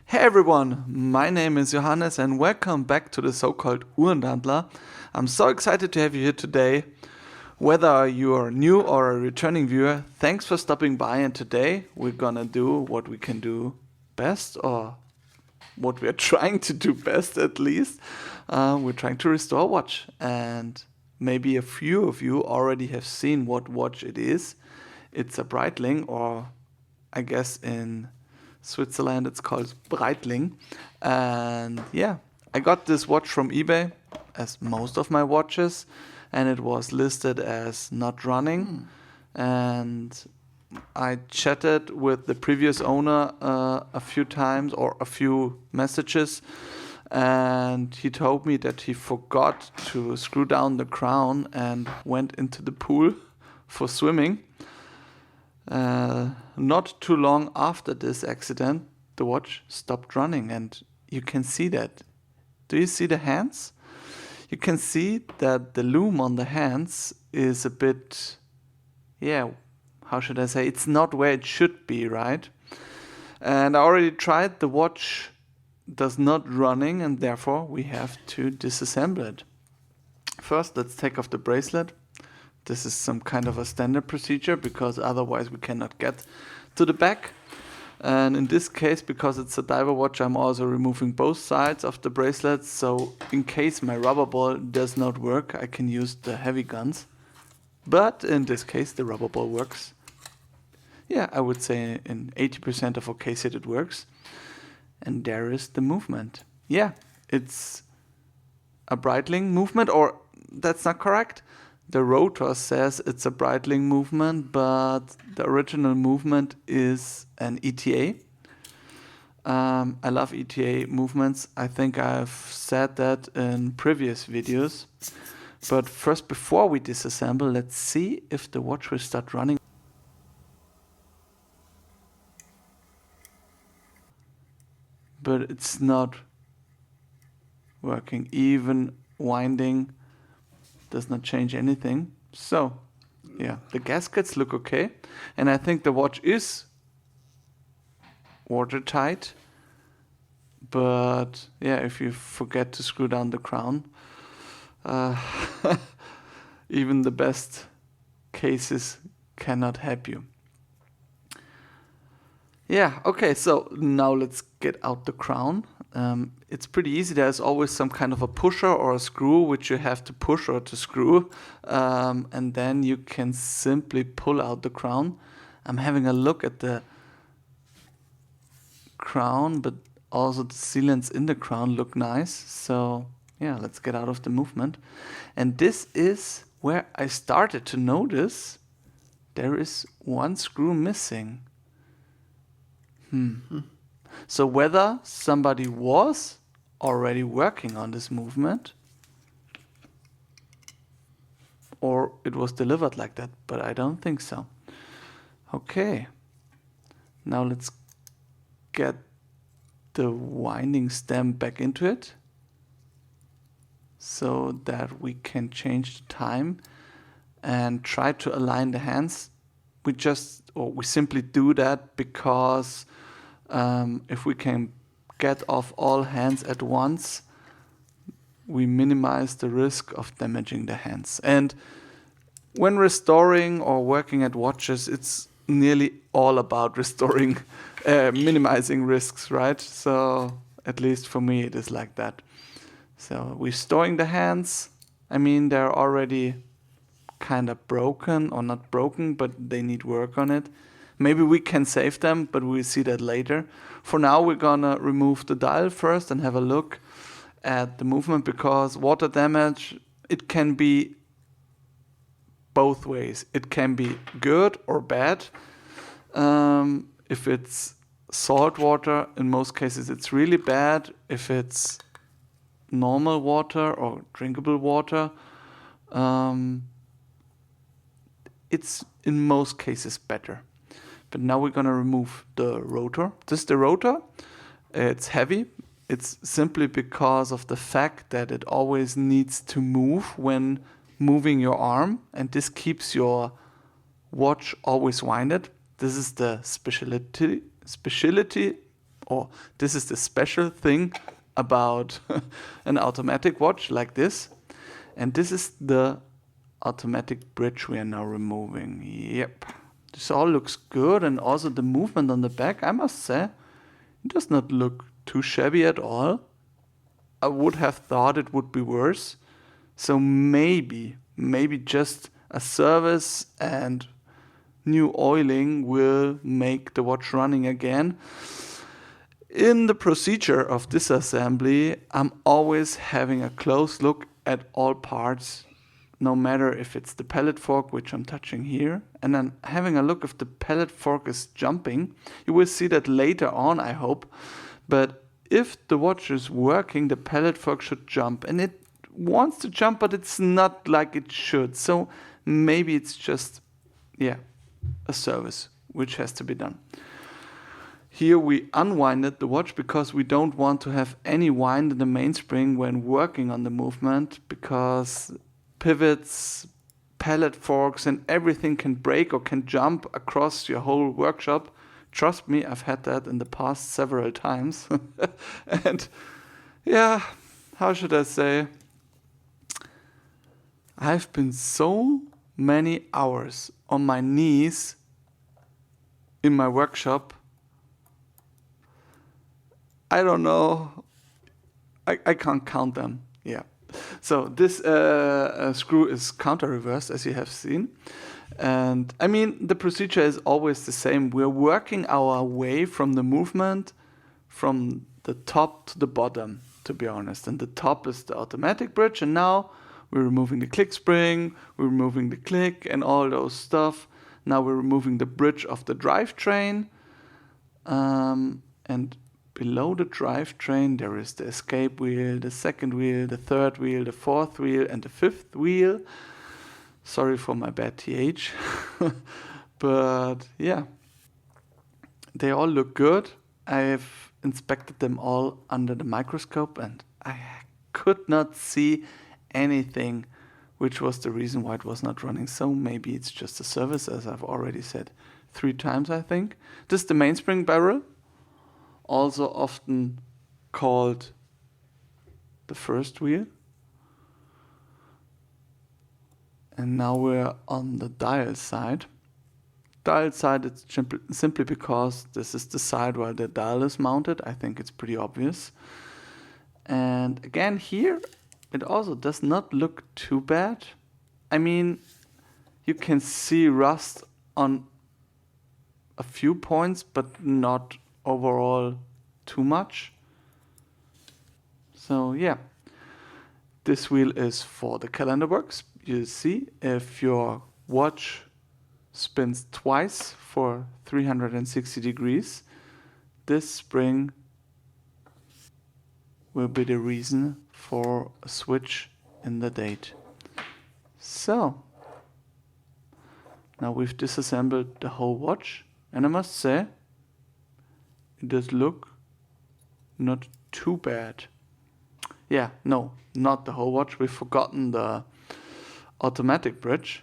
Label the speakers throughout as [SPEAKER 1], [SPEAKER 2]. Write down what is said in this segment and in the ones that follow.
[SPEAKER 1] Hey everyone, my name is Johannes and welcome back to the so-called Uhrenwandler. I'm so excited to have you here today. Whether you're new or a returning viewer, thanks for stopping by, and today we're gonna do what we can do best, or what we're trying to do best at least. We're trying to restore a watch, and maybe a few of you already have seen what watch it is. It's a Breitling, or I guess in Switzerland it's called Breitling. And yeah, I got this watch from eBay, as most of my watches, and it was listed as not running. And I chatted with the previous owner a few times, or a few messages, and he told me that he forgot to screw down the crown and went into the pool for swimming. Not too long after this accident, the watch stopped running, and you can see that. Do you see the hands? You can see that the loom on the hands is a bit, how should I say? It's not where it should be, right? And I already tried, the watch does not running, and therefore we have to disassemble it. First, let's take off the bracelet. This is some kind of a standard procedure because otherwise we cannot get to the back. And in this case, because it's a diver watch, I'm also removing both sides of the bracelet. So in case my rubber ball does not work, I can use the heavy guns. But in this case, the rubber ball works. Yeah, I would say in 80% of our cases it works. And there is the movement. Yeah, it's a Breitling movement, or that's not correct. The rotor says it's a Breitling movement, but the original movement is an ETA. I love ETA movements. I think I've said that in previous videos. But first, before we disassemble, let's see if the watch will start running. But it's not working. Even winding does not change anything. So yeah, the gaskets look okay, and I think the watch is watertight. But yeah, if you forget to screw down the crown, uh, even the best cases cannot help you. Yeah, okay, so now let's get out the crown. It's pretty easy. There's always some kind of a pusher or a screw which you have to push or to screw, and then you can simply pull out the crown. I'm having a look at the crown, but also the sealants in the crown look nice. So yeah, let's get out of the movement. And this is where I started to notice there is one screw missing. So whether somebody was already working on this movement or it was delivered like that, but I don't think so. Okay, now let's get the winding stem back into it so that we can change the time and try to align the hands. We simply do that because if we can get off all hands at once, we minimize the risk of damaging the hands. And when restoring or working at watches, it's nearly all about restoring, minimizing risks, right? So at least for me, it is like that. So we're storing the hands. I mean, they're already kind of broken, or not broken, but they need work on it. Maybe we can save them, but we'll see that later. For now, we're gonna remove the dial first and have a look at the movement, because water damage, it can be both ways. It can be good or bad. If it's salt water, in most cases it's really bad. If it's normal water or drinkable water, it's in most cases better. But now we're gonna remove the rotor. This is the rotor. It's heavy. It's simply because of the fact that it always needs to move when moving your arm, and this keeps your watch always winded. This is the specialty or this is the special thing about an automatic watch like this. And this is the automatic bridge we are now removing. Yep. This all looks good, and also the movement on the back, I must say, it does not look too shabby at all. I would have thought it would be worse. So maybe just a service and new oiling will make the watch running again. In the procedure of disassembly, I'm always having a close look at all parts, no matter if it's the pellet fork, which I'm touching here, and then having a look if the pellet fork is jumping. You will see that later on, I hope. But if the watch is working, the pellet fork should jump, and it wants to jump, but it's not like it should. So maybe it's just, a service which has to be done. Here we unwinded the watch because we don't want to have any wind in the mainspring when working on the movement, because pivots, pellet forks and everything can break or can jump across your whole workshop. Trust me, I've had that in the past several times. And how should I say? I've been so many hours on my knees in my workshop. I don't know. I can't count them. Yeah. So this screw is counter reversed, as you have seen. And I mean, the procedure is always the same. We're working our way from the movement from the top to the bottom, to be honest. And the top is the automatic bridge. And now we're removing the click spring, we're removing the click and all those stuff. Now we're removing the bridge of the drivetrain. And below the drivetrain, there is the escape wheel, the second wheel, the third wheel, the fourth wheel, and the fifth wheel. Sorry for my bad TH. But yeah, they all look good. I've inspected them all under the microscope, and I could not see anything which was the reason why it was not running. So maybe it's just a service, as I've already said 3 times, I think. This is the mainspring barrel, also often called the first wheel. And now we're on the dial side. Dial side, it's simply because this is the side where the dial is mounted. I think it's pretty obvious. And again, here, it also does not look too bad. I mean, you can see rust on a few points, but not overall too much. So yeah, this wheel is for the calendar works. You see, if your watch spins twice for 360 degrees, this spring will be the reason for a switch in the date. So, now we've disassembled the whole watch, and I must say, it does look not too bad. Yeah, no, not the whole watch. We've forgotten the automatic bridge.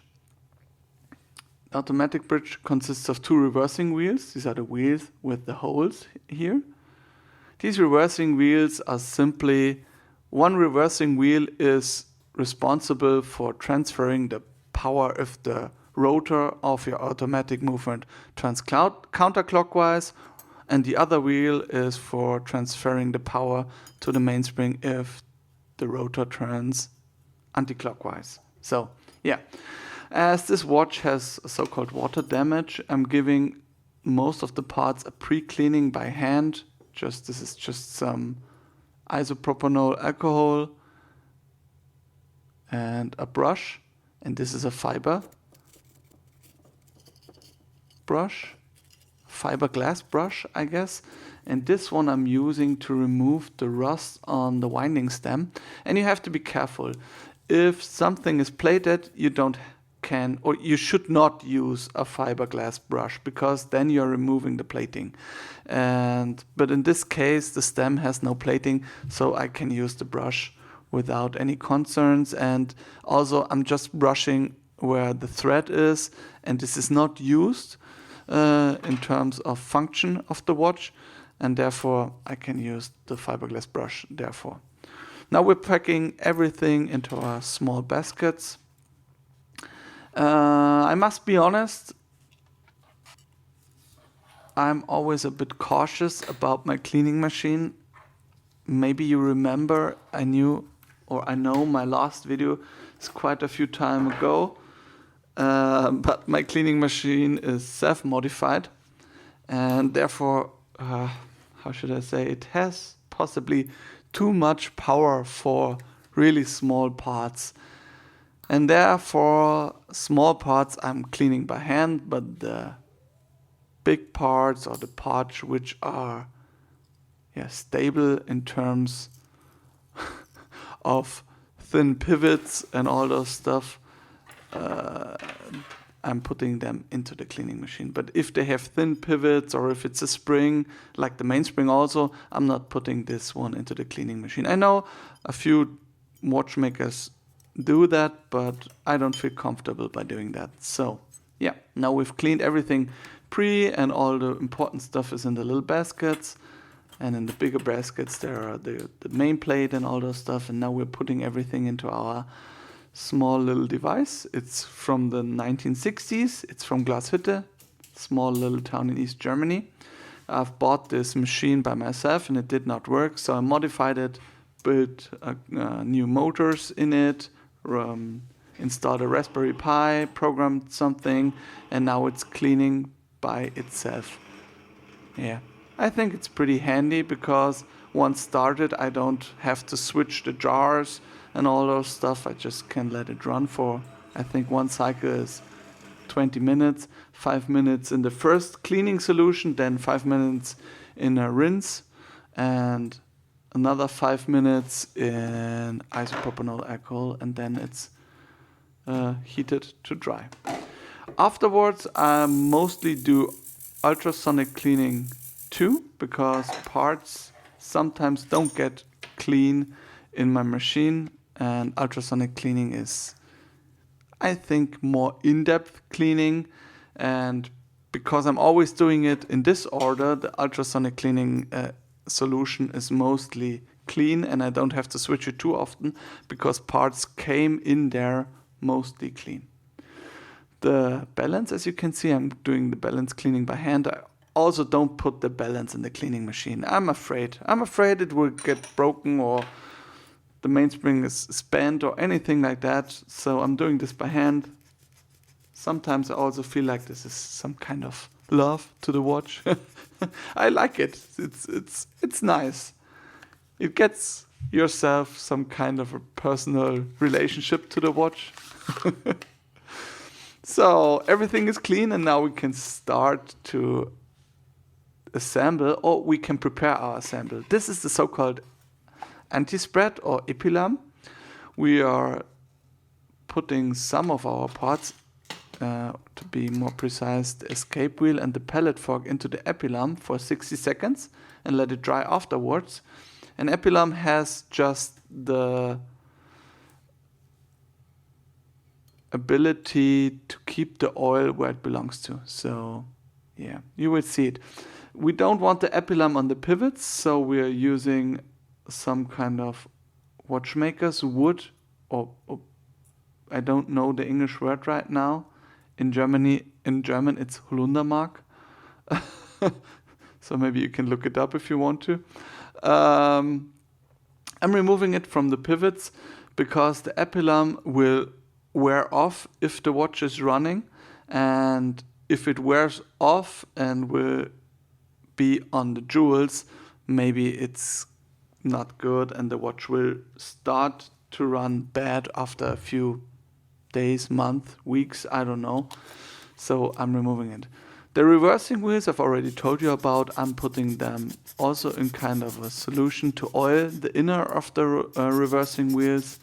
[SPEAKER 1] The automatic bridge consists of 2 reversing wheels. These are the wheels with the holes here. These reversing wheels are simply, one reversing wheel is responsible for transferring the power if the rotor of your automatic movement turns counterclockwise, and the other wheel is for transferring the power to the mainspring if the rotor turns anti-clockwise. So, yeah. As this watch has so-called water damage, I'm giving most of the parts a pre-cleaning by hand. This is just some isopropanol alcohol and a brush. And this is a fiberglass brush, I guess. And this one I'm using to remove the rust on the winding stem. And you have to be careful. If something is plated, you should not use a fiberglass brush, because then you're removing the plating. But in this case, the stem has no plating, so I can use the brush without any concerns. And also, I'm just brushing where the thread is, and this is not used in terms of function of the watch. and therefore I can use the fiberglass brush therefore. Now we're packing everything into our small baskets. I must be honest, I'm always a bit cautious about my cleaning machine. Maybe you remember, I know my last video is quite a few time ago, but my cleaning machine is self-modified, and therefore, how should I say, it has possibly too much power for really small parts. And therefore, small parts I'm cleaning by hand, but the big parts or the parts which are stable in terms of thin pivots and all those stuff, I'm putting them into the cleaning machine. But if they have thin pivots or if it's a spring, like the mainspring also, I'm not putting this one into the cleaning machine. I know a few watchmakers do that, but I don't feel comfortable by doing that. So yeah, now we've cleaned everything and all the important stuff is in the little baskets. And in the bigger baskets there are the main plate and all those stuff. And now we're putting everything into our small little device. It's from the 1960s. It's from Glashütte, small little town in East Germany. I've bought this machine by myself and it did not work, so I modified it, built new motors in it, installed a Raspberry Pi, programmed something, and now it's cleaning by itself. Yeah, I think it's pretty handy because once started I don't have to switch the jars and all those stuff. I just can let it run for, I think one cycle is 20 minutes, 5 minutes in the first cleaning solution, then 5 minutes in a rinse, and another 5 minutes in isopropanol alcohol, and then it's heated to dry. Afterwards, I mostly do ultrasonic cleaning too, because parts sometimes don't get clean in my machine, and ultrasonic cleaning is, I think, more in-depth cleaning. And because I'm always doing it in this order, the ultrasonic cleaning solution is mostly clean, and I don't have to switch it too often because parts came in there mostly clean. The balance, as you can see, I'm doing the balance cleaning by hand. I also don't put the balance in the cleaning machine. I'm afraid it will get broken or the mainspring is bent or anything like that. So I'm doing this by hand. Sometimes I also feel like this is some kind of love to the watch. I like it. It's nice. It gets yourself some kind of a personal relationship to the watch. So everything is clean, and now we can start to assemble, or we can prepare our assemble. This is the so-called anti-spread or epilam. We are putting some of our parts, to be more precise, the escape wheel and the pallet fork into the epilam for 60 seconds and let it dry afterwards. An epilam has just the ability to keep the oil where it belongs to. So yeah, you will see it. We don't want the epilam on the pivots, so we're using some kind of watchmaker's wood, or I don't know the English word right now. In German it's Holundermark. So maybe you can look it up if you want to. I'm removing it from the pivots because the epilam will wear off if the watch is running, and if it wears off and will be on the jewels, maybe it's not good and the watch will start to run bad after a few days, months, weeks, I don't know. So I'm removing it. The reversing wheels I've already told you about. I'm putting them also in kind of a solution to oil the inner of the reversing wheels.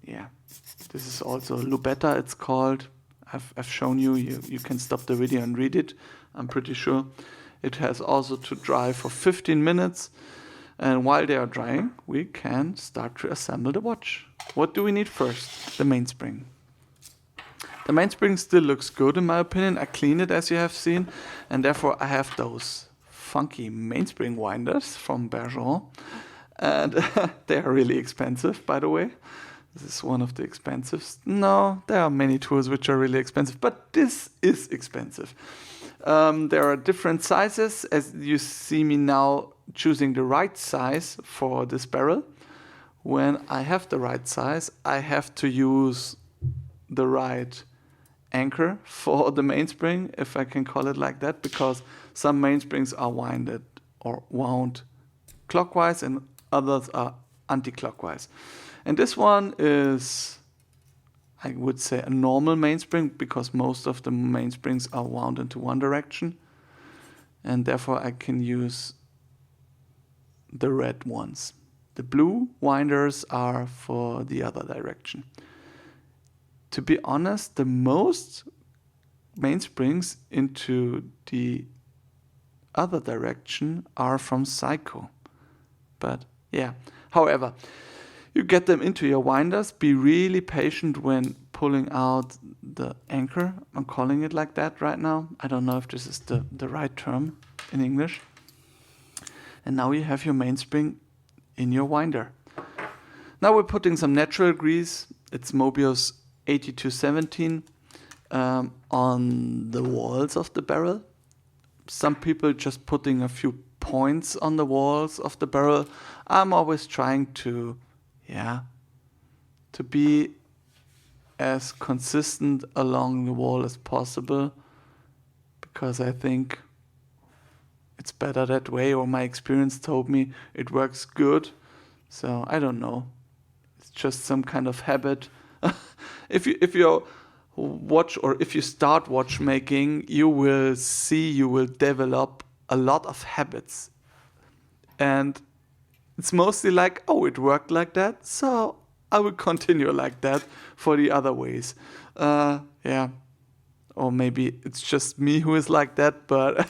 [SPEAKER 1] Yeah, this is also Lubetta, it's called. I've shown you. You can stop the video and read it, I'm pretty sure. It has also to dry for 15 minutes. And while they are drying, we can start to assemble the watch. What do we need first? The mainspring. The mainspring still looks good in my opinion. I cleaned it, as you have seen, and therefore I have those funky mainspring winders from Bergeron. And they are really expensive, by the way. This is one of the expensive. No, there are many tools which are really expensive, but this is expensive. There are different sizes. As you see me now choosing the right size for this barrel. When I have the right size, I have to use the right anchor for the mainspring, if I can call it like that, because some mainsprings are winded or wound clockwise and others are anti-clockwise. And this one is, I would say, a normal mainspring, because most of the mainsprings are wound into one direction, and therefore I can use the red ones. The blue winders are for the other direction. To be honest, the most mainsprings into the other direction are from Psycho. But yeah, however, you get them into your winders. Be really patient when pulling out the anchor. I'm calling it like that right now. I don't know if this is the right term in English. And now you have your mainspring in your winder. Now we're putting some natural grease. It's Mobius 8217 on the walls of the barrel. Some people just putting a few points on the walls of the barrel. I'm always trying to be as consistent along the wall as possible, because I think it's better that way, or my experience told me it works good. So I don't know. It's just some kind of habit. If you watch, or if you start watchmaking, you will develop a lot of habits. And it's mostly like, oh, it worked like that, so I will continue like that for the other ways. Or maybe it's just me who is like that, but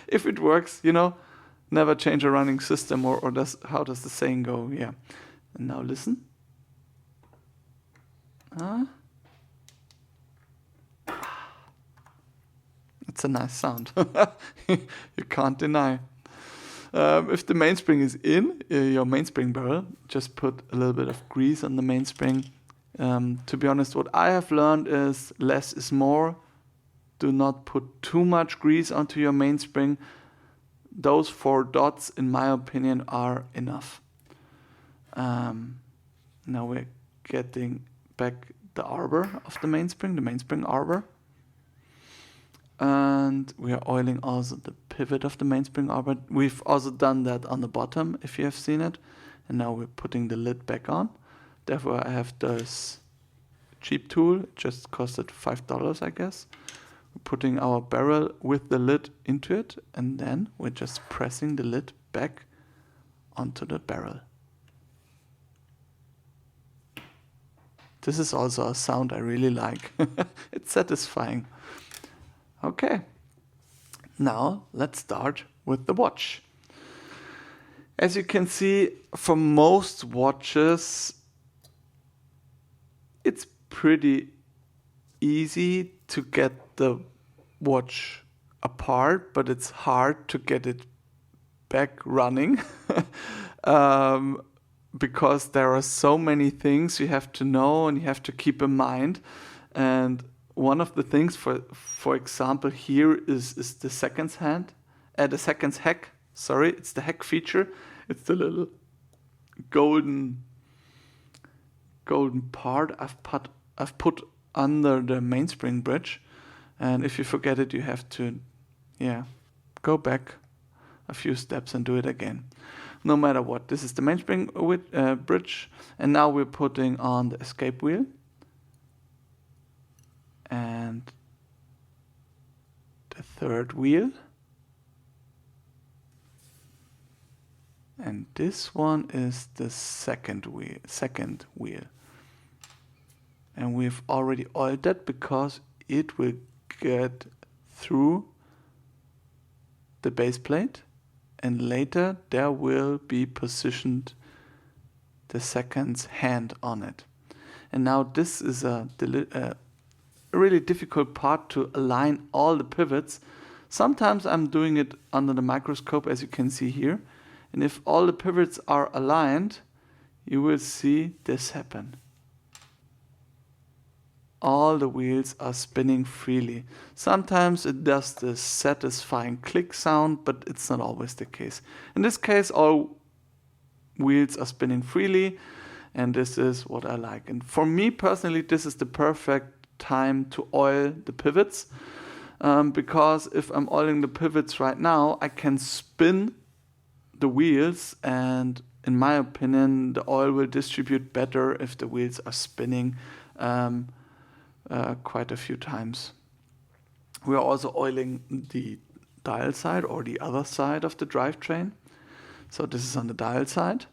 [SPEAKER 1] if it works, never change a running system, or how does the saying go? Yeah. And now listen. It's a nice sound. You can't deny. If the mainspring is in your mainspring barrel, just put a little bit of grease on the mainspring. To be honest, what I have learned is less is more. Do not put too much grease onto your mainspring. Those 4 dots, in my opinion, are enough. Now we're getting back the arbor of the mainspring arbor. And we are oiling also the pivot of the mainspring arbor. We've also done that on the bottom, if you have seen it. And now we're putting the lid back on. Therefore, I have this cheap tool. It just costed $5, I guess. We're putting our barrel with the lid into it, and then we're just pressing the lid back onto the barrel. This is also a sound I really like. It's satisfying. Okay, now let's start with the watch. As you can see, for most watches, it's pretty easy to get the watch apart, but it's hard to get it back running. Because there are so many things you have to know and you have to keep in mind. And one of the things, for example, here is the seconds heck. Sorry, it's the heck feature. It's the little golden part I've put under the mainspring bridge. And if you forget it, you have to, go back a few steps and do it again. No matter what, this is the mainspring bridge, and now we're putting on the escape wheel. And the third wheel. And this one is the second wheel. And we've already oiled that because it will get through the base plate, and later there will be positioned the seconds hand on it. And now this is a really difficult part to align all the pivots. Sometimes I'm doing it under the microscope, as you can see here. And if all the pivots are aligned, you will see this happen. All the wheels are spinning freely. Sometimes it does this satisfying click sound, but it's not always the case. In this case, all wheels are spinning freely, and this is what I like. And for me personally, this is the perfect time to oil the pivots, because if I'm oiling the pivots right now, I can spin the wheels, and in my opinion, the oil will distribute better if the wheels are spinning quite a few times. We are also oiling the dial side or the other side of the drivetrain. So this is on the dial side.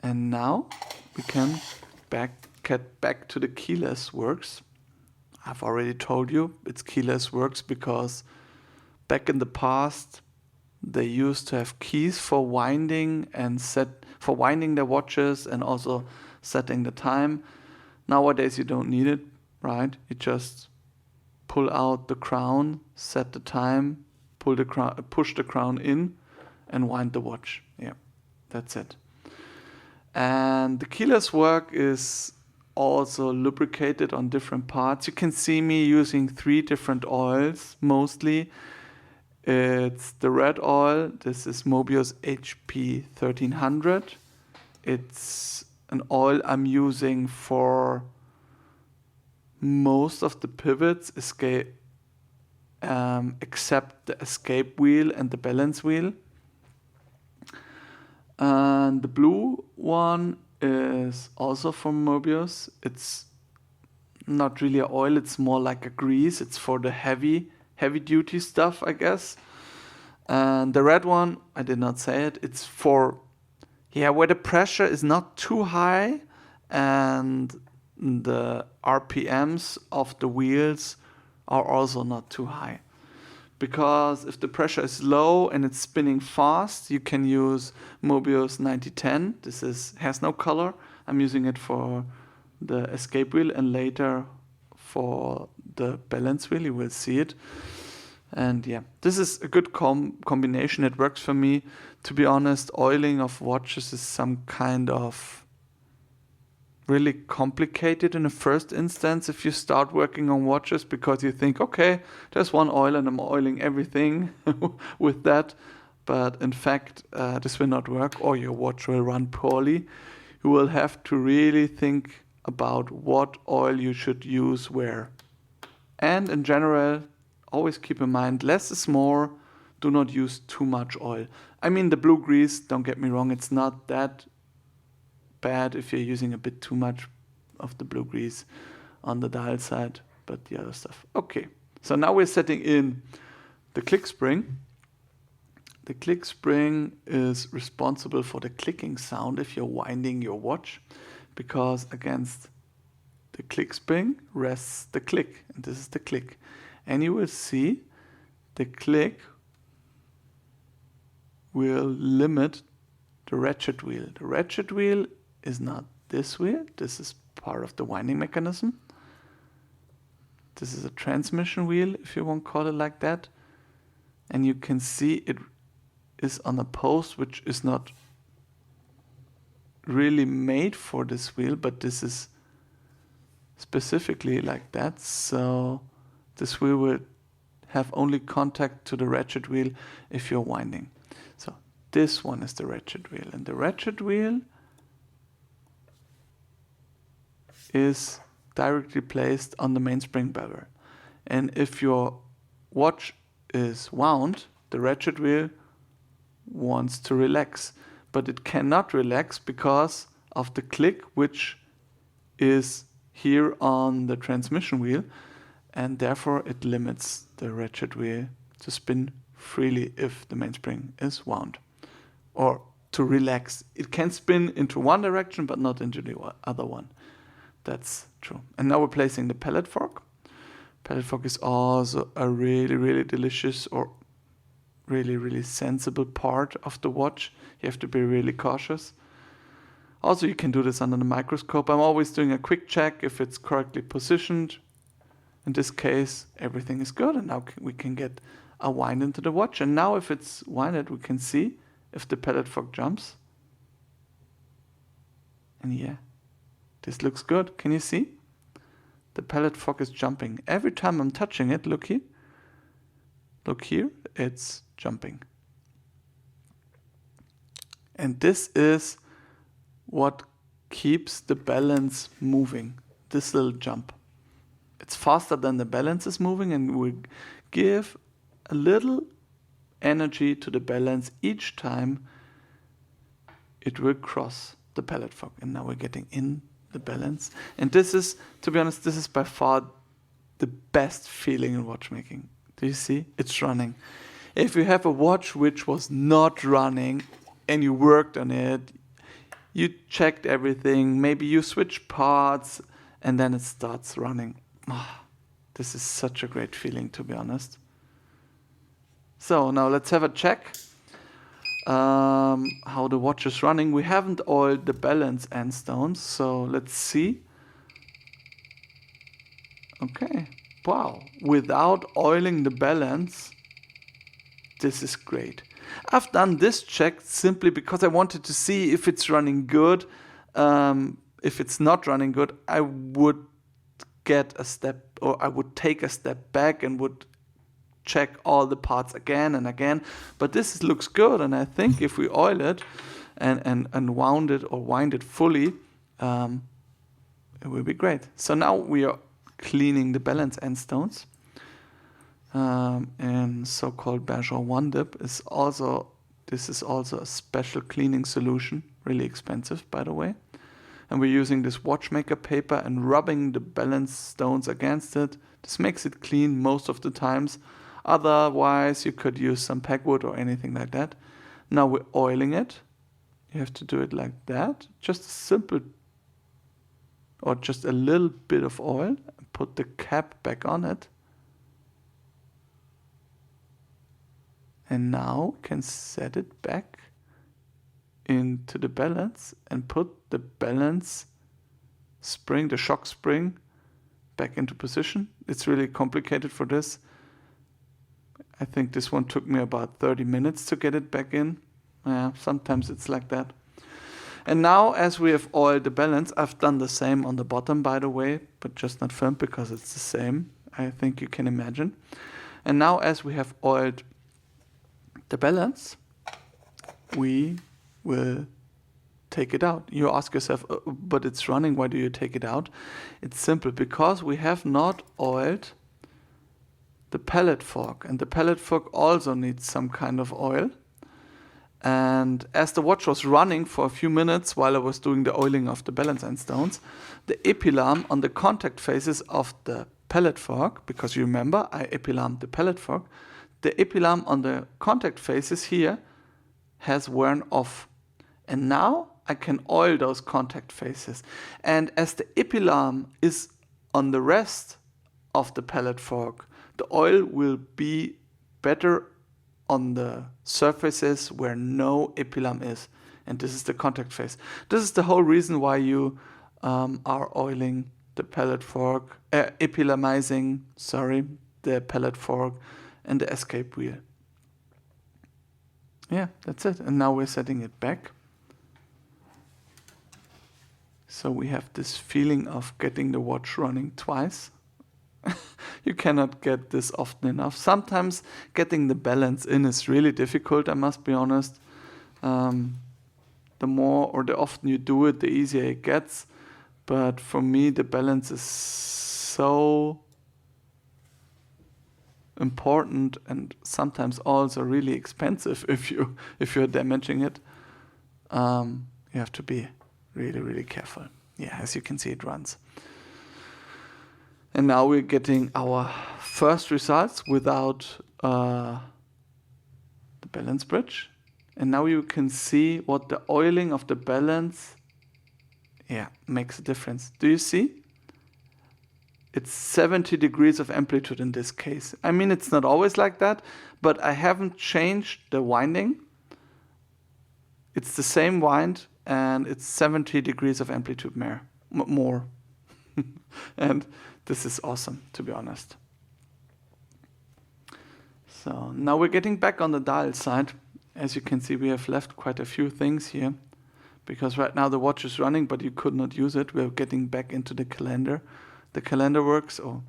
[SPEAKER 1] And now we can get back to the keyless works. I've already told you it's keyless works because back in the past they used to have keys for winding their watches and also setting the time. Nowadays you don't need it, right? You just pull out the crown, set the time, push the crown in, and wind the watch. Yeah, that's it. And the keyless work is also lubricated on different parts. You can see me using 3 different oils mostly. It's the red oil. This is Mobius HP 1300. It's an oil I'm using for most of the pivots, except the escape wheel and the balance wheel. And the blue one is also from Mobius. It's not really an oil, it's more like a grease. It's for the heavy duty stuff, I guess. And the red one, I did not say it, it's for where the pressure is not too high and the RPMs of the wheels are also not too high. Because if the pressure is low and it's spinning fast, you can use Mobius 9010. This has no color. I'm using it for the escape wheel and later for the balance wheel. You will see it. And yeah, this is a good combination. It works for me. To be honest, oiling of watches is some kind of really complicated in the first instance if you start working on watches, because you think, okay, there's one oil and I'm oiling everything with that. But in fact, this will not work, or your watch will run poorly. You will have to really think about what oil you should use where. And in general, always keep in mind, less is more. Do not use too much oil. I mean, the blue grease, don't get me wrong, it's not that bad if you're using a bit too much of the blue grease on the dial side, but the other stuff. Okay, so now we're setting in the click spring. The click spring is responsible for the clicking sound if you're winding your watch, because against the click spring rests the click, and this is the click. And you will see the click will limit the ratchet wheel. The ratchet wheel is not this wheel. This is part of the winding mechanism. This is a transmission wheel, if you want to call it like that. And you can see it is on a post which is not really made for this wheel, but this is specifically like that. So this wheel will have only contact to the ratchet wheel if you're winding. So this one is the ratchet wheel, and the ratchet wheel is directly placed on the mainspring bevel. And if your watch is wound, the ratchet wheel wants to relax, but it cannot relax because of the click which is here on the transmission wheel, and therefore it limits the ratchet wheel to spin freely if the mainspring is wound. Or to relax. It can spin into one direction but not into the other one. That's true. And now we're placing the pallet fork. Pallet fork is also a really, really delicious or really, really sensible part of the watch. You have to be really cautious. Also, you can do this under the microscope. I'm always doing a quick check if it's correctly positioned. In this case, everything is good, and now we can get a wind into the watch. And now if it's winded, we can see if the pellet fork jumps. And yeah, this looks good. Can you see? The pellet fork is jumping. Every time I'm touching it, look here. Look here, it's jumping. And this is what keeps the balance moving, this little jump. It's faster than the balance is moving, and we give a little energy to the balance each time it will cross the pellet fork. And now we're getting in the balance. And this is, to be honest, this is by far the best feeling in watchmaking. Do you see? It's running. If you have a watch which was not running and you worked on it, you checked everything, maybe you switch parts, and then it starts running. This is such a great feeling, to be honest. So now let's have a check how the watch is running. We haven't oiled the balance end stones, so let's see. Okay, wow, without oiling the balance, this is great. I've done this check simply because I wanted to see if it's running good. If it's not running good, I would get a step, or I would take a step back and would check all the parts again and again. But this looks good, and I think if we oil it and wound it or wind it fully, it will be great. So now we are cleaning the balance end stones. And so-called Bergeron One Dip is also a special cleaning solution, really expensive, by the way. And we're using this watchmaker paper and rubbing the balance stones against it. This makes it clean most of the times. Otherwise, you could use some pegwood or anything like that. Now we're oiling it. You have to do it like that. Just a simple, or just a little bit of oil. Put the cap back on it. And now can set it back into the balance and put the balance spring, the shock spring, back into position. It's really complicated for this. I think this one took me about 30 minutes to get it back in. Sometimes it's like that. And now, as we have oiled the balance, I've done the same on the bottom, by the way, but just not filmed because it's the same. I think you can imagine. And now, as we have oiled the balance, we will take it out. You ask yourself, but it's running, why do you take it out? It's simple, because we have not oiled the pellet fork, and the pellet fork also needs some kind of oil. And as the watch was running for a few minutes while I was doing the oiling of the balance end stones, the epilarm on the contact faces of the pellet fork, because you remember I epilarmed the pellet fork, the epilarm on the contact faces here has worn off. And now I can oil those contact faces. And as the epilarm is on the rest of the pellet fork, the oil will be better on the surfaces where no epilarm is. And this is the contact face. This is the whole reason why you are oiling the pellet fork, epilarmizing, the pellet fork and the escape wheel. Yeah, that's it. And now we're setting it back. So we have this feeling of getting the watch running twice. You cannot get this often enough. Sometimes getting the balance in is really difficult, I must be honest. The more or the often you do it, the easier it gets. But for me, the balance is so important and sometimes also really expensive if you're damaging it. You have to be really, really careful. Yeah, as you can see, it runs. And now we're getting our first results without the balance bridge. And now you can see what the oiling of the balance makes a difference. Do you see? It's 70 degrees of amplitude in this case. I mean, it's not always like that, but I haven't changed the winding. It's the same wind, and it's 70 degrees of amplitude more. And this is awesome, to be honest. So now we're getting back on the dial side. As you can see, we have left quite a few things here, because right now the watch is running, but you could not use it. We're getting back into the calendar. The calendar works, or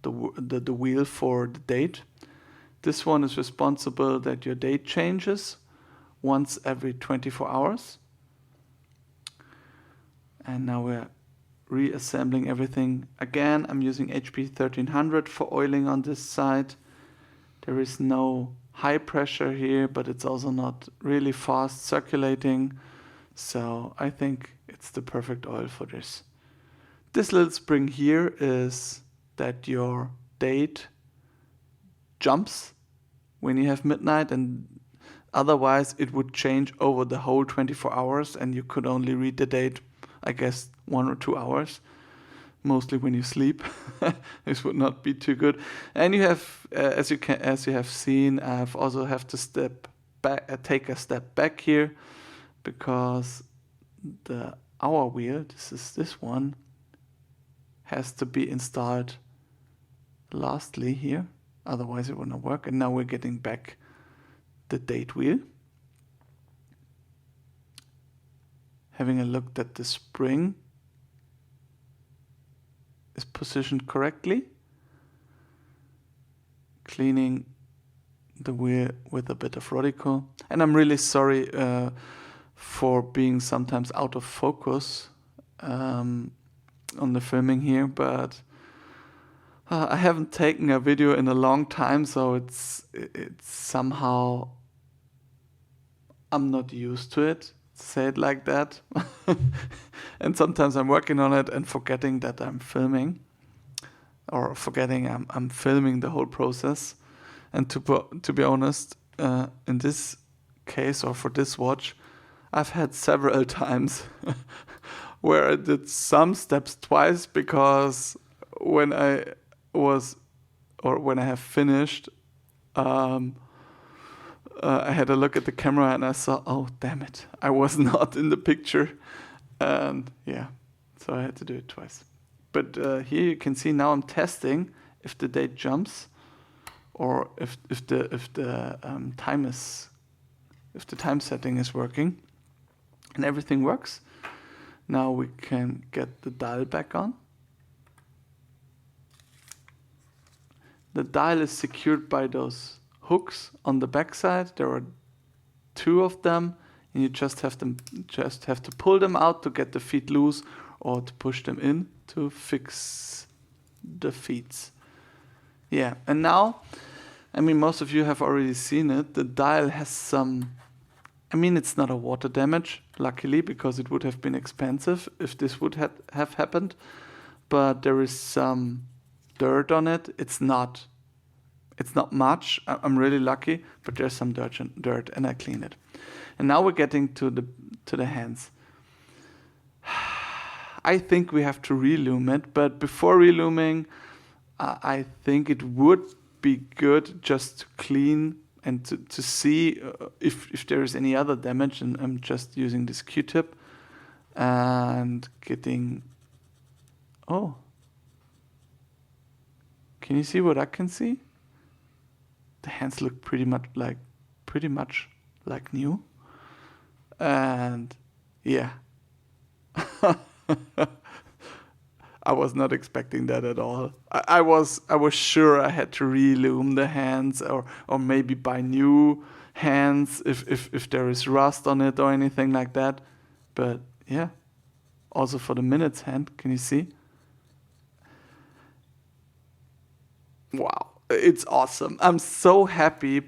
[SPEAKER 1] the wheel for the date. This one is responsible that your date changes once every 24 hours. And now we're reassembling everything. Again, I'm using HP 1300 for oiling on this side. There is no high pressure here, but it's also not really fast circulating. So I think it's the perfect oil for this. This little spring here is that your date jumps when you have midnight, and otherwise it would change over the whole 24 hours and you could only read the date, I guess, 1 or 2 hours, mostly when you sleep. This would not be too good. And you have, as you have seen, I've also have to take a step back here, because the hour wheel, this one, has to be installed lastly here, otherwise it will not work. And now we're getting back the date wheel, having a look that the spring is positioned correctly, cleaning the wheel with a bit of Rodico. And I'm really sorry for being sometimes out of focus on the filming here, but I haven't taken a video in a long time, so it's somehow, I'm not used to it, say it like that. And sometimes I'm working on it and forgetting that I'm filming, or forgetting I'm filming the whole process. And to be honest, in this case, or for this watch, I've had several times where I did some steps twice, because when I have finished, I had a look at the camera and I saw, oh damn it, I was not in the picture, and yeah, so I had to do it twice. But here you can see now I'm testing if the date jumps, or if the time setting is working, and everything works. Now we can get the dial back on. The dial is secured by those hooks on the back side. There are 2 of them, and you just have to pull them out to get the feet loose, or to push them in to fix the feet. Yeah, and now, I mean, most of you have already seen it. The dial has some, I mean, it's not a water damage, luckily, because it would have been expensive if this would have happened. But there is some dirt on it. It's not much. I'm really lucky, but there's some dirt, and I clean it. And now we're getting to the hands. I think we have to relume it, but before reluming, I think it would be good just to clean and to see if there is any other damage. And I'm just using this Q-tip and getting, oh, can you see what I can see? The hands look pretty much like new. And yeah, I was not expecting that at all. I was sure I had to relume the hands, or maybe buy new hands if there is rust on it or anything like that. But yeah, also for the minutes hand, can you see? Wow, it's awesome. I'm so happy.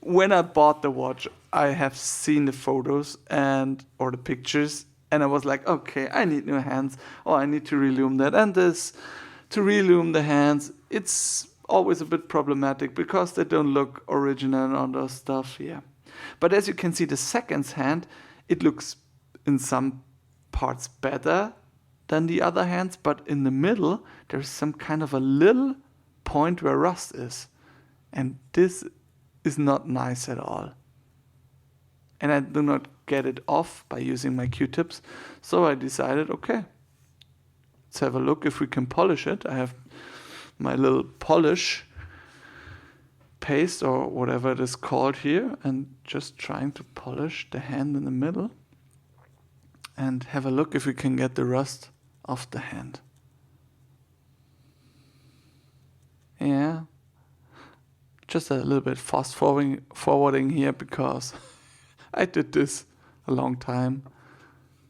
[SPEAKER 1] When I bought the watch, I have seen the photos or the pictures, and I was like, okay, I need new hands, or I need to relume that. And to relume the hands, it's always a bit problematic because they don't look original and all those stuff, yeah. But as you can see, the seconds hand, it looks in some parts better than the other hands, but in the middle, there's some kind of a little point where rust is. And this is not nice at all. And I do not get it off by using my Q-tips. So I decided, okay, Let's have a look if we can polish it. I have my little polish paste or whatever it is called here, and just trying to polish the hand in the middle and have a look if we can get the rust off the hand. Yeah, just a little bit fast forwarding here because I did this a long time.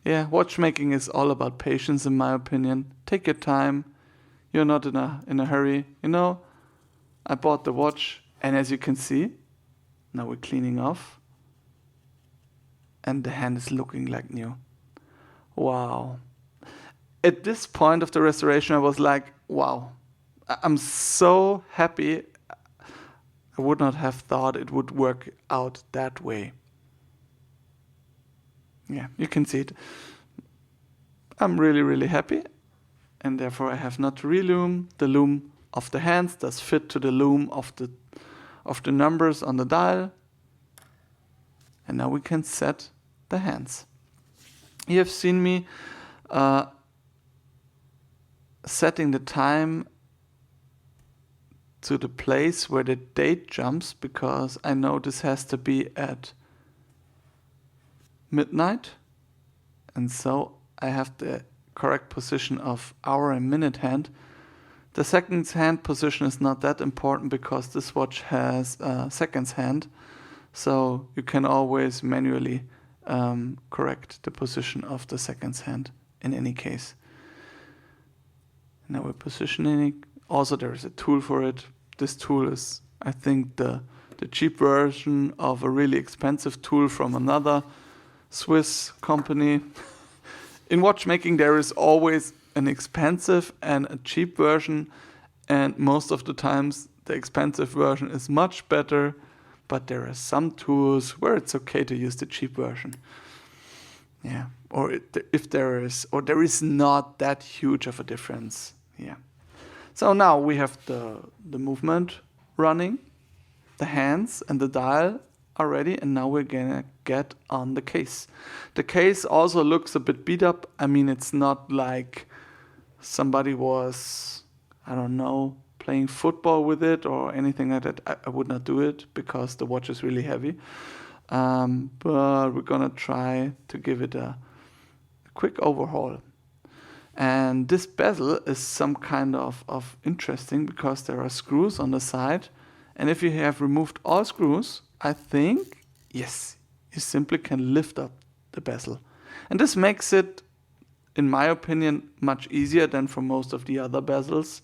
[SPEAKER 1] Yeah, watchmaking is all about patience in my opinion. Take your time. You're not in a hurry. You know, I bought the watch, and as you can see, now we're cleaning off, and the hand is looking like new. Wow. At this point of the restoration, I was like, wow, I'm so happy. I would not have thought it would work out that way. Yeah, you can see it. I'm really, really happy, and therefore I have not to reloom. The loom of the hands does fit to the loom of the numbers on the dial. And now we can set the hands. You have seen me setting the time to the place where the date jumps, because I know this has to be at midnight, and so I have the correct position of hour and minute hand. The seconds hand position is not that important because this watch has seconds hand, so you can always manually correct the position of the seconds hand in any case. Now we're positioning it. Also, there is a tool for it. This tool is, I think, the cheap version of a really expensive tool from another Swiss company. In watchmaking, there is always an expensive and a cheap version, and most of the times the expensive version is much better, but there are some tools where it's okay to use the cheap version. Yeah, or if there is not that huge of a difference. Yeah. So now we have the movement running, the hands and the dial are ready, and now we're gonna get on the case. The case also looks a bit beat up. I mean, it's not like somebody was, I don't know, playing football with it or anything like that. I would not do it because the watch is really heavy. But we're gonna try to give it a quick overhaul. And this bezel is some kind of interesting because there are screws on the side. And if you have removed all screws, I think, yes, you simply can lift up the bezel. And this makes it, in my opinion, much easier than for most of the other bezels.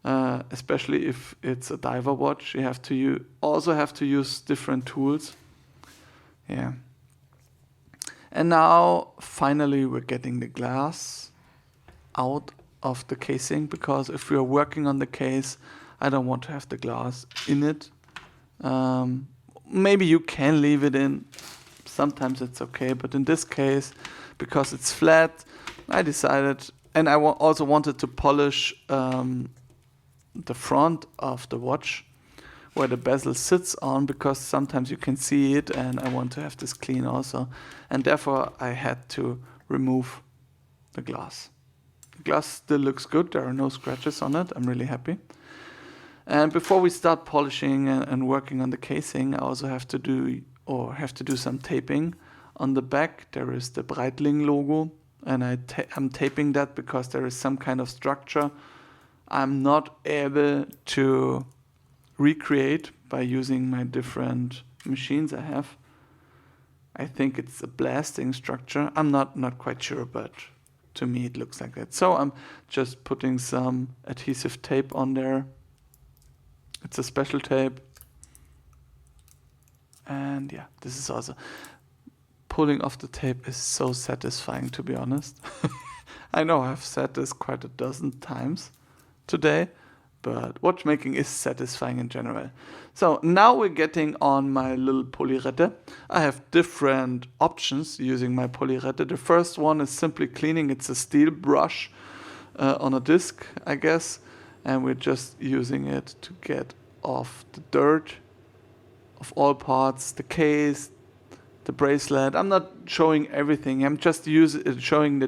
[SPEAKER 1] Especially if it's a diver watch, you also have to use different tools. Yeah. And now, finally, we're getting the glass out of the casing, because if we are working on the case, I don't want to have the glass in it. Maybe you can leave it in. Sometimes it's okay, but in this case, because it's flat, I decided, and I also wanted to polish the front of the watch where the bezel sits on, because sometimes you can see it, and I want to have this clean also. And therefore, I had to remove the glass. The glass still looks good. There are no scratches on it. I'm really happy. And before we start polishing and working on the casing, I also have to do some taping. On the back, there is the Breitling logo, and I'm taping that because there is some kind of structure I'm not able to recreate by using my different machines I have. I think it's a blasting structure. I'm not quite sure, but to me it looks like that. So I'm just putting some adhesive tape on there. It's a special tape. And yeah, this is also, pulling off the tape is so satisfying, to be honest. I know I've said this quite a dozen times today, but watchmaking is satisfying in general. So now we're getting on my little polyrette. I have different options using my polyrette. The first one is simply cleaning. It's a steel brush on a disc, I guess, and we're just using it to get off the dirt of all parts, the case, the bracelet. I'm not showing everything. I'm just showing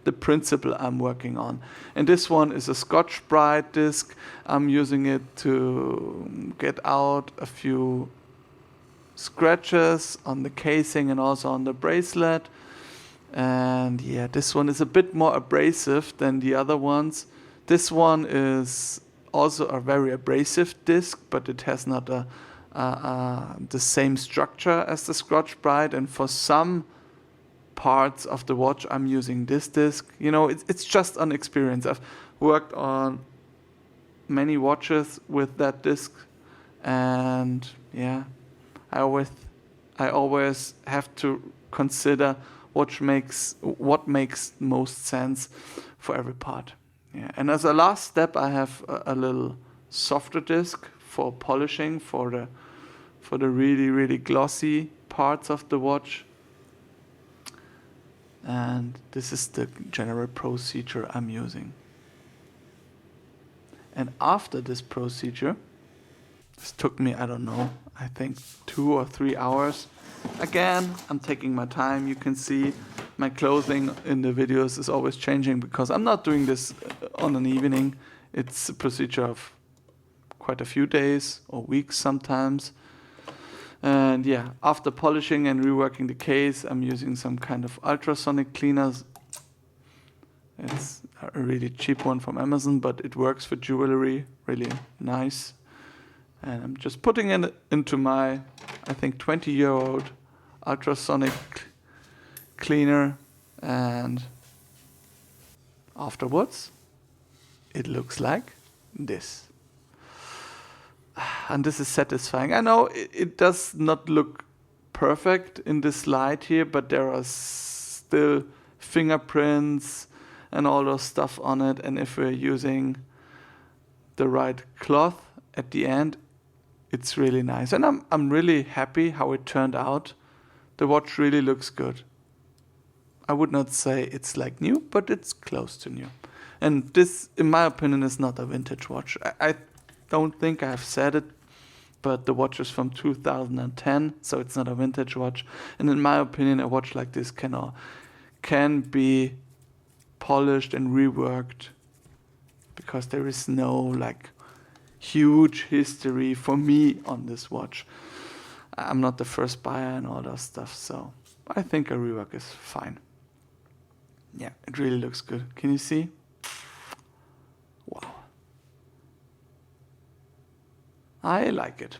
[SPEAKER 1] the principle I'm working on. And this one is a Scotch-Brite disc. I'm using it to get out a few scratches on the casing and also on the bracelet. And yeah, this one is a bit more abrasive than the other ones. This one is also a very abrasive disc, but it has not the same structure as the Scotch-Brite. And for some parts of the watch, I'm using this disc. You know, it's just an experience. I've worked on many watches with that disc, and yeah, I always have to consider what makes most sense for every part. Yeah. And as a last step, I have a little softer disc for polishing for the really, really glossy parts of the watch. And this is the general procedure I'm using. And after this procedure, this took me, I don't know, I think 2 or 3 hours. Again, I'm taking my time. You can see my clothing in the videos is always changing because I'm not doing this on an evening. It's a procedure of quite a few days or weeks sometimes. And yeah, after polishing and reworking the case, I'm using some kind of ultrasonic cleaners. It's a really cheap one from Amazon, but it works for jewelry, really nice. And I'm just putting it into my, I think, 20-year-old ultrasonic cleaner. And afterwards, it looks like this. And this is satisfying. I know it does not look perfect in this light here, but there are still fingerprints and all those stuff on it. And if we're using the right cloth at the end, it's really nice. And I'm really happy how it turned out. The watch really looks good. I would not say it's like new, but it's close to new. And this, in my opinion, is not a vintage watch. I don't think I've said it, but the watch is from 2010, so it's not a vintage watch. And in my opinion, a watch like this can be polished and reworked because there is no like huge history for me on this watch. I'm not the first buyer and all that stuff, so I think a rework is fine. Yeah, it really looks good. Can you see? Wow. I like it.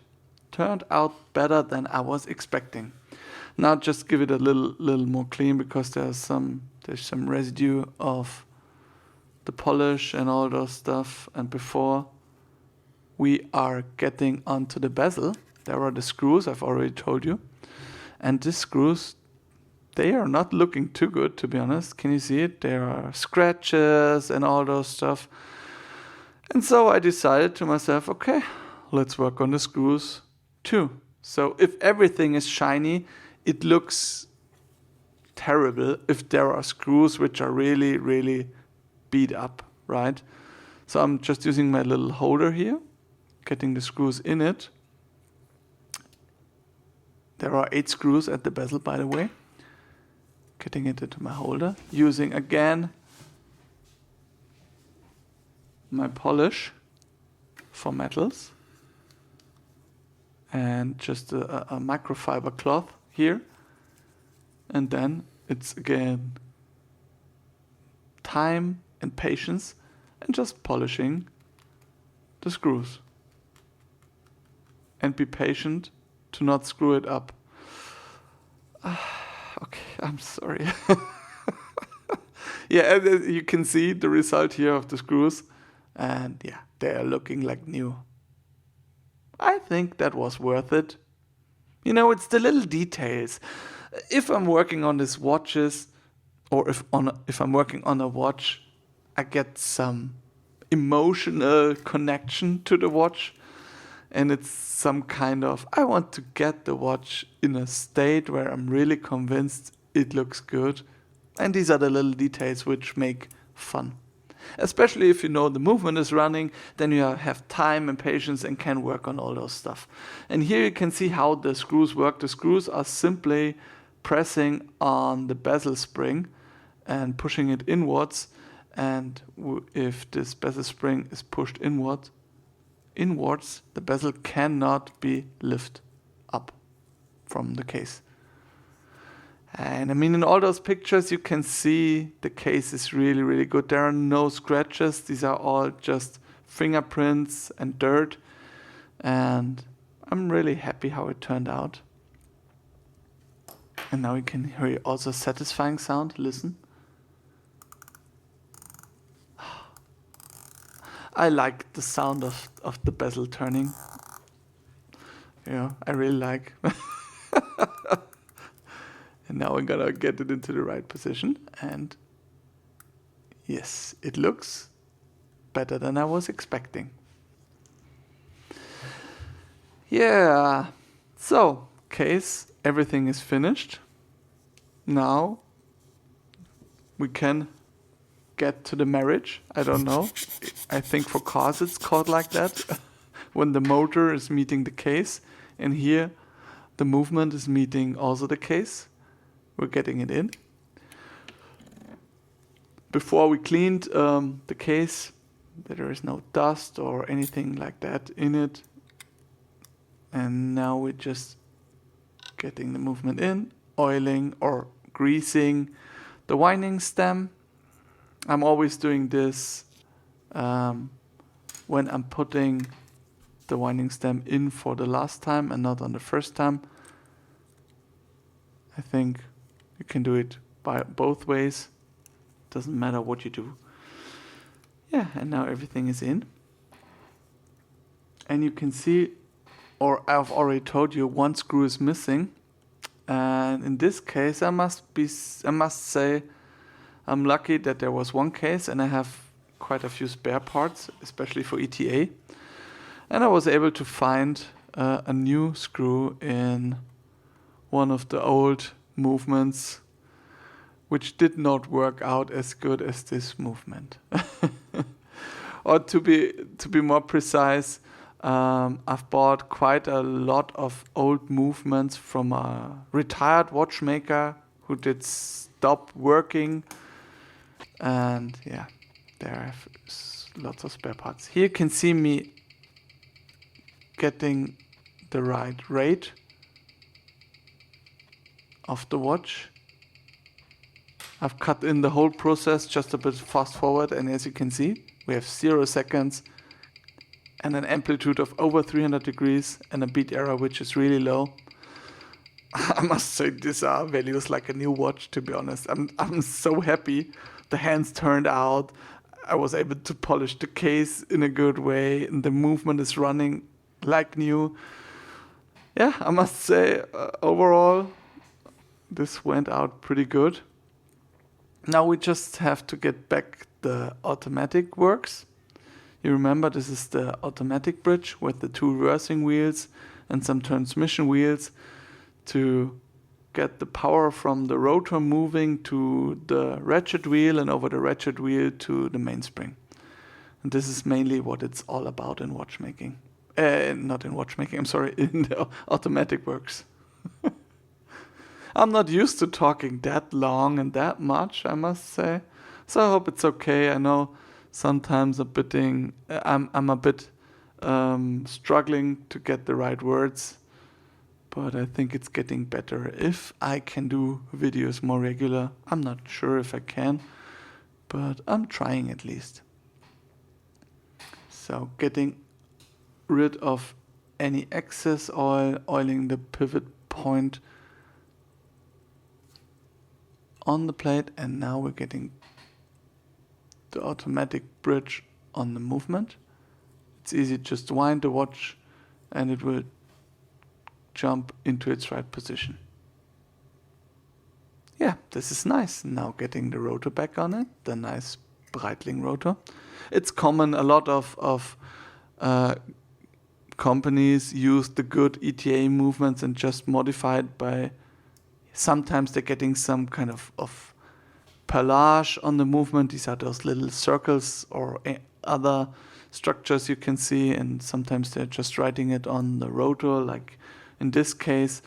[SPEAKER 1] Turned out better than I was expecting. Now just give it a little more clean because there's some residue of the polish and all those stuff. And before we are getting onto the bezel, there are the screws, I've already told you. And these screws, they are not looking too good, to be honest. Can you see it? There are scratches and all those stuff. And so I decided to myself, okay, let's work on the screws too. So if everything is shiny, it looks terrible if there are screws which are really, really beat up, right? So I'm just using my little holder here, getting the screws in it. There are 8 screws at the bezel, by the way. Getting it into my holder, using again my polish for metals and just a microfiber cloth here. And then it's again time and patience and just polishing the screws. And be patient to not screw it up. Okay, I'm sorry. Yeah, and you can see the result here of the screws. And yeah, they are looking like new. I think that was worth it. You know, it's the little details. If I'm working on these watches, or if I'm working on a watch, I get some emotional connection to the watch. And it's some kind of, I want to get the watch in a state where I'm really convinced it looks good. And these are the little details which make fun. Especially if you know the movement is running, then you have time and patience and can work on all those stuff. And here you can see how the screws work. The screws are simply pressing on the bezel spring and pushing it inwards. And if this bezel spring is pushed inwards, the bezel cannot be lifted up from the case. And I mean, in all those pictures, you can see the case is really, really good. There are no scratches. These are all just fingerprints and dirt. And I'm really happy how it turned out. And now you can hear also a satisfying sound. Listen. I like the sound of the bezel turning. Yeah, I really like. And now we're gonna get it into the right position. And yes, it looks better than I was expecting. Yeah, so case, everything is finished. Now we can get to the marriage. I don't know. I think for cars it's called like that. When the motor is meeting the case, and here the movement is meeting also the case. We're getting it in. Before we cleaned the case, there is no dust or anything like that in it. And now we're just getting the movement in, oiling or greasing the winding stem. I'm always doing this when I'm putting the winding stem in for the last time and not on the first time. I think you can do it by both ways. Doesn't matter what you do. Yeah, and now everything is in. And you can see, or I've already told you, one screw is missing. And in this case, I must say, I'm lucky that there was one case and I have quite a few spare parts, especially for ETA. And I was able to find a new screw in one of the old movements, which did not work out as good as this movement. Or to be more precise, I've bought quite a lot of old movements from a retired watchmaker who did stop working. And yeah, there I have lots of spare parts. Here you can see me getting the right rate of the watch. I've cut in the whole process just a bit fast forward, and as you can see, we have 0 seconds and an amplitude of over 300 degrees and a beat error which is really low. I must say these are values like a new watch, to be honest. I'm so happy. The hands turned out. I was able to polish the case in a good way, and the movement is running like new. Yeah, I must say overall this went out pretty good. Now we just have to get back the automatic works. You remember this is the automatic bridge with the 2 reversing wheels and some transmission wheels to get the power from the rotor moving to the ratchet wheel and over the ratchet wheel to the mainspring. And this is mainly what it's all about in watchmaking. Not in watchmaking, I'm sorry, in the automatic works. I'm not used to talking that long and that much, I must say. So I hope it's okay. I know sometimes I'm a bit struggling to get the right words, but I think it's getting better. If I can do videos more regular, I'm not sure if I can, but I'm trying at least. So getting rid of any excess oil, oiling the pivot point on the plate, and now we're getting the automatic bridge on the movement. It's easy, just wind the watch and it will jump into its right position. Yeah, this is nice. Now getting the rotor back on it, the nice Breitling rotor. It's common, a lot of companies use the good ETA movements and just modify it by, sometimes they're getting some kind of perlage on the movement. These are those little circles or other structures you can see, and sometimes they're just writing it on the rotor, like in this case.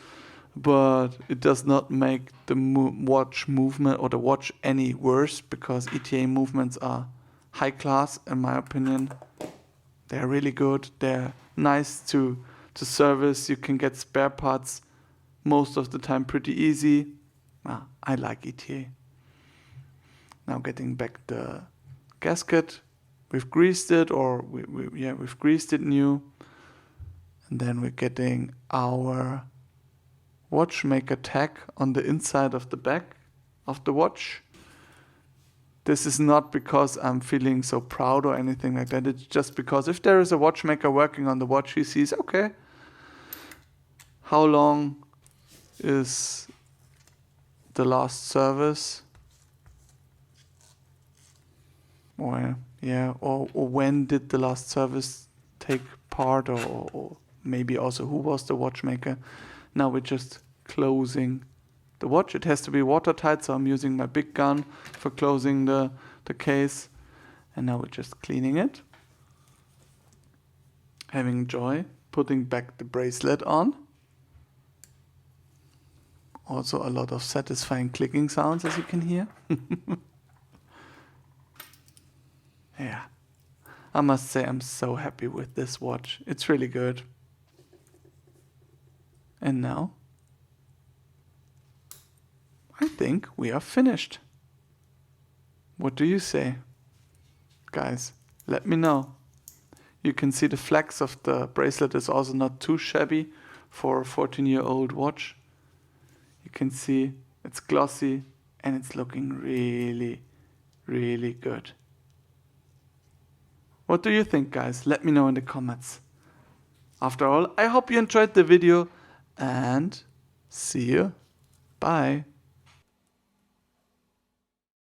[SPEAKER 1] but it does not make the watch movement or the watch any worse, because ETA movements are high class in my opinion. They're really good. They're nice to service. You can get spare parts most of the time pretty easy. I like ETA. Now getting back the gasket. We've greased it, or we've greased it new. And then we're getting our watchmaker tag on the inside of the back of the watch. This is not because I'm feeling so proud or anything like that. It's just because if there is a watchmaker working on the watch, he sees, okay, how long is the last service? Or when did the last service take part, or maybe also who was the watchmaker. Now we're just closing the watch. It has to be watertight, so I'm using my big gun for closing the case. And now we're just cleaning it. Having joy, putting back the bracelet on. Also a lot of satisfying clicking sounds, as you can hear. Yeah, I must say I'm so happy with this watch. It's really good. And now, I think we are finished. What do you say? Guys, let me know. You can see the flex of the bracelet is also not too shabby for a 14-year-old watch. You can see it's glossy and it's looking really, really good. What do you think, guys? Let me know in the comments. After all, I hope you enjoyed the video and see you. Bye.